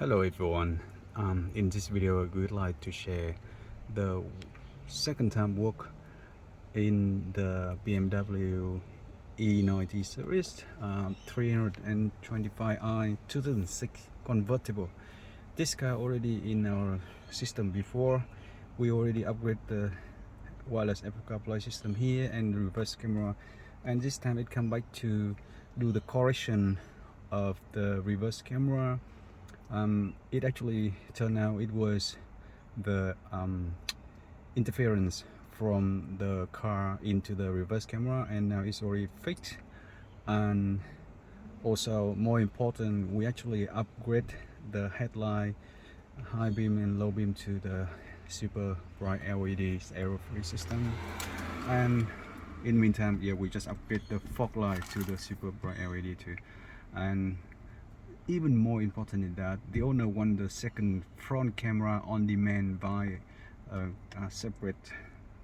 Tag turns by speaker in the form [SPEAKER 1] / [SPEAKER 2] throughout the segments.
[SPEAKER 1] Hello everyone. In this video I would like to share the second time work in the BMW E90 series 325i 2006 convertible. This car already in our system before. We already upgrade the wireless Apple CarPlay system here and the reverse camera, and this time it come back to do the correction of the reverse camera. It actually turned out it was the interference from the car into the reverse camera, and now it's already fixed. And also, more important, we actually upgrade the headlight, high beam and low beam to the super bright LEDs error-free system. And in the meantime, yeah, we just upgrade the fog light to the super bright LED too. And even more important is that the owner want the second front camera on demand by a separate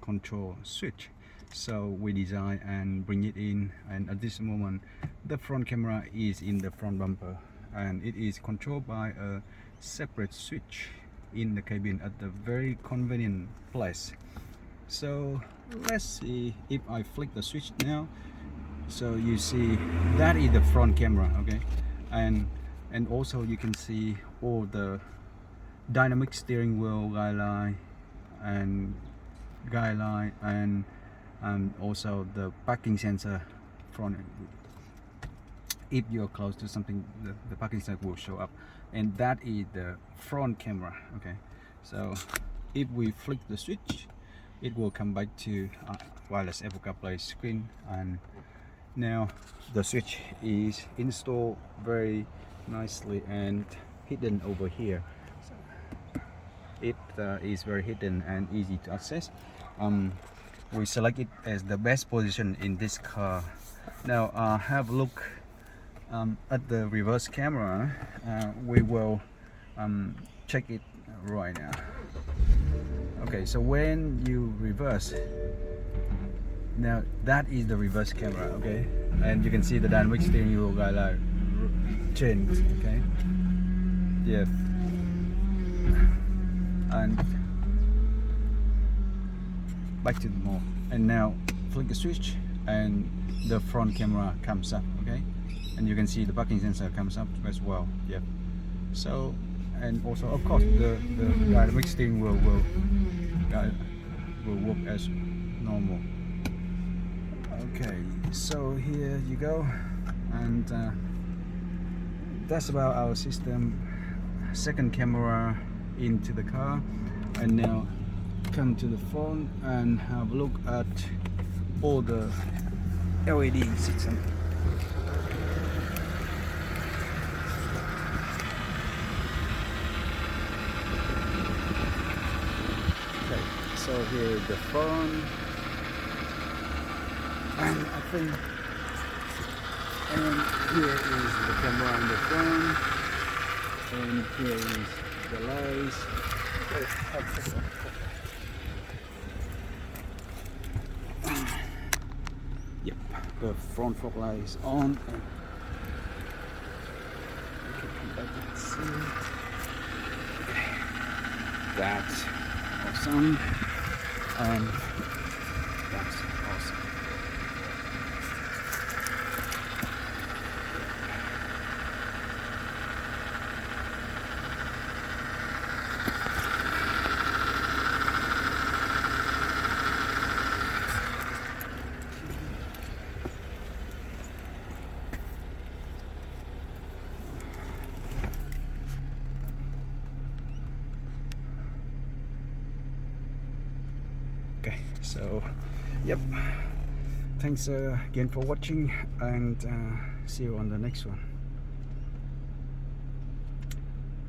[SPEAKER 1] control switch, so we design and bring it in. And at this moment the front camera is in the front bumper and it is controlled by a separate switch in the cabin at the very convenient place. So let's see if I flick the switch now. So you see that is the front camera, okay, and also you can see all the dynamic steering wheel guideline and also the parking sensor front. If you're close to something, the parking sensor will show up, and that is the front camera, okay. So if we flick the switch, it will come back to wireless Apple CarPlay screen, and now the switch is installed very nicely and hidden over here. So it is very hidden and easy to access. We select it as the best position in this car. Now have a look at the reverse camera. We will check it right now. Okay, so when you reverse, now that is the reverse camera, okay, and you can see the dynamic steering wheel guideline change, okay, yeah, and back to the mode. And now flick the switch and the front camera comes up, okay, and you can see the parking sensor comes up as well, yeah. So, and also of course the dynamic steering wheel will work as normal. Okay, so here you go, and that's about our system. Second camera into the car, and now come to the phone and have a look at all the LED system. Okay, so here is the phone, and I think, and here is the camera on the phone, and here is the lights. Yep, the front fog light is on. Okay, that's awesome. That's awesome. Okay, so yep, thanks again for watching, and see you on the next one.